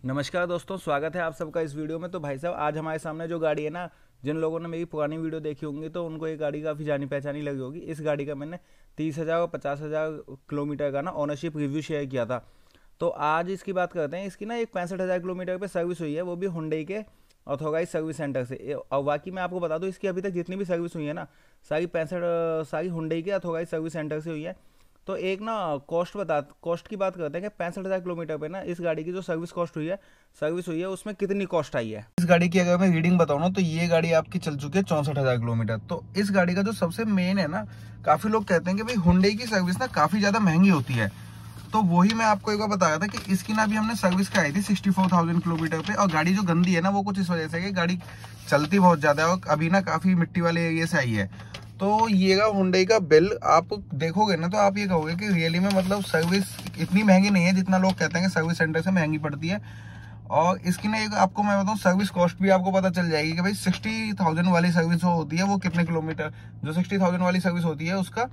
नमस्कार दोस्तों, स्वागत है आप सबका इस वीडियो में। तो भाई साहब, आज हमारे सामने जो गाड़ी है ना, जिन लोगों ने मेरी पुरानी वीडियो देखी होंगी तो उनको ये गाड़ी काफ़ी जानी पहचानी लगी होगी। इस गाड़ी का मैंने 30,000 और 50,000 किलोमीटर का ना ऑनरशिप रिव्यू शेयर किया था। तो आज इसकी बात करते हैं। इसकी ना एक 65,000 किलोमीटर पे सर्विस हुई है, वो भी हुंडई के ऑथोराइज सर्विस सेंटर से। और बाकी मैं आपको बता दूं, इसकी अभी तक जितनी भी सर्विस हुई है ना, सारी हुंडई के ऑथोराइज सर्विस सेंटर से हुई है। तो एक ना कॉस्ट की बात करते हैं कि 65,000 किलोमीटर पे ना इस गाड़ी की जो सर्विस हुई है उसमें कितनी कॉस्ट आई है। इस गाड़ी की अगर मैं रीडिंग बताऊँ ना, तो ये गाड़ी आपकी चल चुकी है 64,000 किलोमीटर। तो इस गाड़ी का जो सबसे मेन है ना, काफी लोग कहते हैं कि भाई हुंडई की सर्विस ना काफी ज्यादा महंगी होती है। तो वही मैं आपको एक बार बता रहा था कि इसकी ना अभी हमने सर्विस कराई थी 64,000 किलोमीटर पे। और गाड़ी जो गंदी है ना, वो कुछ इस वजह से कि गाड़ी चलती बहुत ज्यादा है और अभी ना काफी मिट्टी वाले एरिया से आई है। तो ये का हुंडई का बिल आप देखोगे ना, तो आप ये कहोगे कि रियली में मतलब सर्विस इतनी महंगी नहीं है जितना लोग कहते हैं कि सर्विस सेंटर से महंगी पड़ती है। और इसकी ना एक आपको मैं बताऊं, सर्विस कॉस्ट भी आपको पता चल जाएगी कि भाई 60,000 वाली सर्विस जो होती है वो कितने किलोमीटर, जो 60,000 वाली सर्विस होती है उसका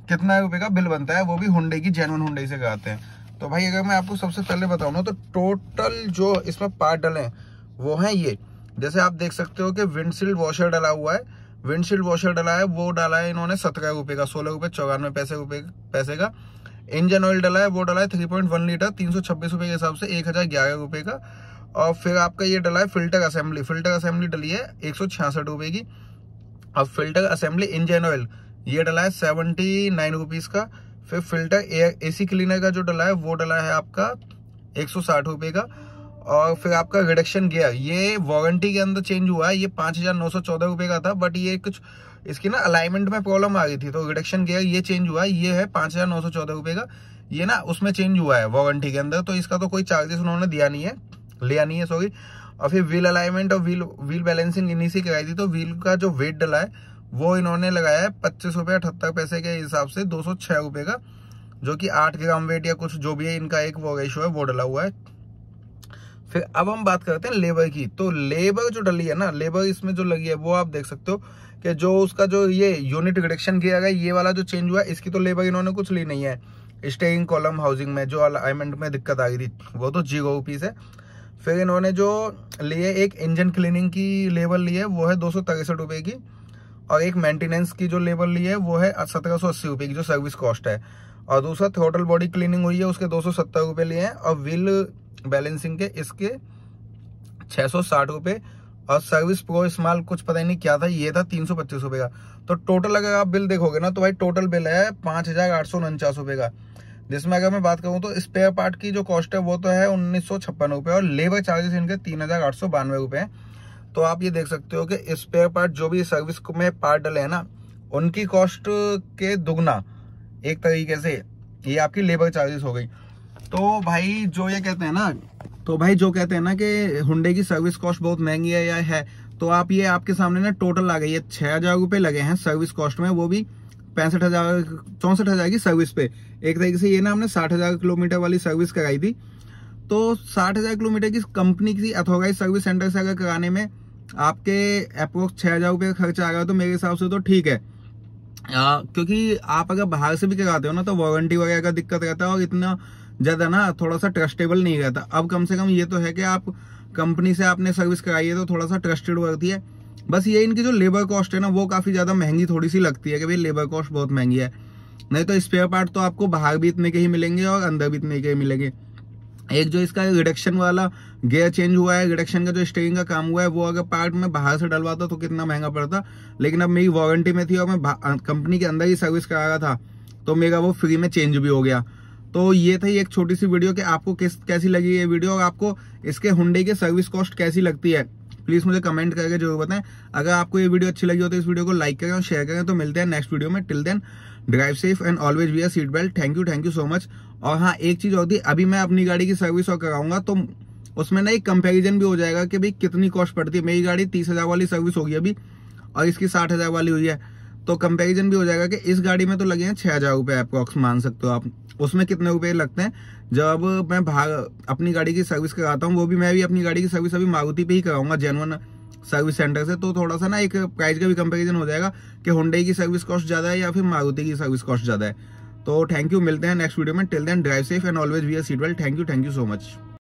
कितना रुपए का बिल बनता है, वो भी हुंडई की जेन्युइन हुंडई से कराते हैं। तो भाई अगर मैं आपको सबसे पहले बताऊं ना, तो टोटल जो इसमें पार्ट डले हैं वो है ये। जैसे आप देख सकते हो कि विंडशील्ड वॉशर डला हुआ है, विंडशील्ड वॉशर डला है, वो डाला है इन्होंने 17 रुपए का, 16 रुपए 94 पैसे का। इंजन ऑयल डला है, वो डला है 3.1 लीटर 326 रुपए के हिसाब से 1011 रुपए का। और फिर आपका ये डला है फिल्टर असेंबली डली है 166 रुपए की। अब फिल्टर असेंबली इंजन ऑयल ये डला है 79 रुपीज का। फिर फिल्टर एयर एसी क्लीनर का जो डला है वो डला है आपका 160 रुपए का। और फिर आपका रिडक्शन गियर ये वारंटी के अंदर चेंज हुआ है, ये 5,914 रुपए का था, बट ये कुछ इसकी ना अलाइनमेंट में प्रॉब्लम आ गई थी, तो रिडक्शन गियर ये चेंज हुआ है, ये है 5,914 रुपए का। ये ना उसमें चेंज हुआ है वारंटी के अंदर, तो इसका तो कोई चार्जेस उन्होंने लिया नहीं है सॉरी। और फिर व्हील अलाइनमेंट और व्हील बैलेंसिंग इन्हीं से कराई थी। तो व्हील का जो वेट डला है वो इन्होंने लगाया है 25 रुपए 78 पैसे के हिसाब से 206 रुपए का, जो कि 8 ग्राम वेट या कुछ जो भी है इनका एक वो रेशो है, वो डला हुआ है। फिर अब हम बात करते हैं लेबर की। तो लेबर जो डली है ना, लेबर इसमें जो लगी है वो आप देख सकते हो कि जो उसका जो ये यूनिट रिडक्शन किया गया, ये वाला जो चेंज हुआ है, इसकी तो लेबर इन्होंने कुछ ली नहीं है। स्टेयरिंग कॉलम हाउसिंग में जो अलाइनमेंट में दिक्कत आ गई थी वो तो 0 रुपीज है। फिर इन्होंने जो लिए एक इंजन क्लीनिंग की लेबर ली है वो है 263 रुपए की। और एक मेंटेनेंस की जो लेबर ली है वो है 1780 रुपए की, जो सर्विस कॉस्ट है। और दूसरा थ्रोटल बॉडी क्लीनिंग हुई है, उसके 270 रुपए लिए हैं। और व्हील बैलेंसिंग के इसके 660 रुपए। और सर्विस प्रो स्मॉल कुछ पता ही नहीं क्या था, ये था 325 रुपए का। तो टोटल अगर आप बिल देखोगे ना, तो भाई टोटल बिल है 5,849 रुपए का। जिसमें अगर मैं बात करूं तो स्पेयर पार्ट की जो कॉस्ट है वो तो है 1,956 रुपए, और लेबर चार्जेस इनके 3,892 रुपए हैं। तो आप ये देख सकते हो कि स्पेयर पार्ट जो भी सर्विस में पार्ट डले हैं ना, उनकी कॉस्ट के दुगना एक तरीके से ये आपकी लेबर चार्जेस हो गई। तो भाई जो कहते हैं ना कि हुंडई की सर्विस कॉस्ट बहुत महंगी है या है, तो आप ये आपके सामने ना टोटल आ गई है 6,000 रुपए लगे हैं सर्विस कॉस्ट में, वो भी 64,000 की सर्विस पे। एक तरीके से ये ना हमने 60,000 किलोमीटर वाली सर्विस कराई थी। तो 60,000 किलोमीटर की कंपनी की अथॉराइज सर्विस सेंटर से अगर कराने में आपके अप्रोक्स 6,000 रुपये का खर्चा आ गया, तो मेरे हिसाब से तो ठीक है। क्योंकि आप अगर बाहर से भी कराते हो ना, तो वारंटी वगैरह का दिक्कत रहता है और इतना ज्यादा ना थोड़ा सा ट्रस्टेबल नहीं रहता। अब कम से कम ये तो है कि आप कंपनी से आपने सर्विस कराई है तो थोड़ा सा ट्रस्टेड रहती है। बस ये इनकी जो लेबर कॉस्ट है ना, वो काफी ज्यादा महंगी थोड़ी सी लगती है कि भाई लेबर कॉस्ट बहुत महंगी है। नहीं तो स्पेयर पार्ट तो आपको बाहर भी इतने के ही मिलेंगे और अंदर भी इतने के ही मिलेंगे। एक जो इसका रिडक्शन वाला गियर चेंज हुआ है, रिडक्शन का जो स्टीयरिंग का काम हुआ है, वो अगर पार्ट में बाहर से डलवाता तो कितना महंगा पड़ता। लेकिन अब मेरी वारंटी में थी और मैं कंपनी के अंदर ही सर्विस करा रहा था, तो मेरा वो फ्री में चेंज भी हो गया। तो ये थी एक छोटी सी वीडियो कि आपको कैसी लगी ये वीडियो, और आपको इसके हुंडई के सर्विस कॉस्ट कैसी लगती है, प्लीज मुझे कमेंट करके जरूर बताएं। अगर आपको ये वीडियो अच्छी लगी हो तो इस वीडियो को लाइक करें और शेयर करें। तो मिलते हैं नेक्स्ट वीडियो में। Till then drive safe and always wear seat belt. Thank you so much. और हाँ, एक चीज और थी, अभी मैं अपनी गाड़ी की सर्विस और कराऊंगा तो उसमें ना एक कंपैरिजन भी हो जाएगा कि भाई कितनी कॉस्ट पड़ती है। मेरी गाड़ी 30,000 वाली सर्विस होगी अभी और इसकी 60,000 वाली हुई है, तो कंपैरिजन भी हो जाएगा कि इस गाड़ी में तो लगे हैं 6,000 रुपए अप्रॉक्स, मान सकते हो आप। उसमें कितने रुपए लगते हैं जब मैं बाहर अपनी गाड़ी की सर्विस कराता हूँ, वो भी मैं भी अपनी गाड़ी की सर्विस अभी मारुति पे ही कराऊंगा जेन्युइन सर्विस सेंटर से। तो थोड़ा सा ना एक प्राइस का भी कंपैरिजन हो जाएगा कि हुंडई की सर्विस कॉस्ट ज्यादा है या फिर मारुति की सर्विस कॉस्ट ज्यादा है। तो थैंक यू, मिलते हैं नेक्स्ट वीडियो में। Till then drive safe and always wear seat belt. Thank you so much.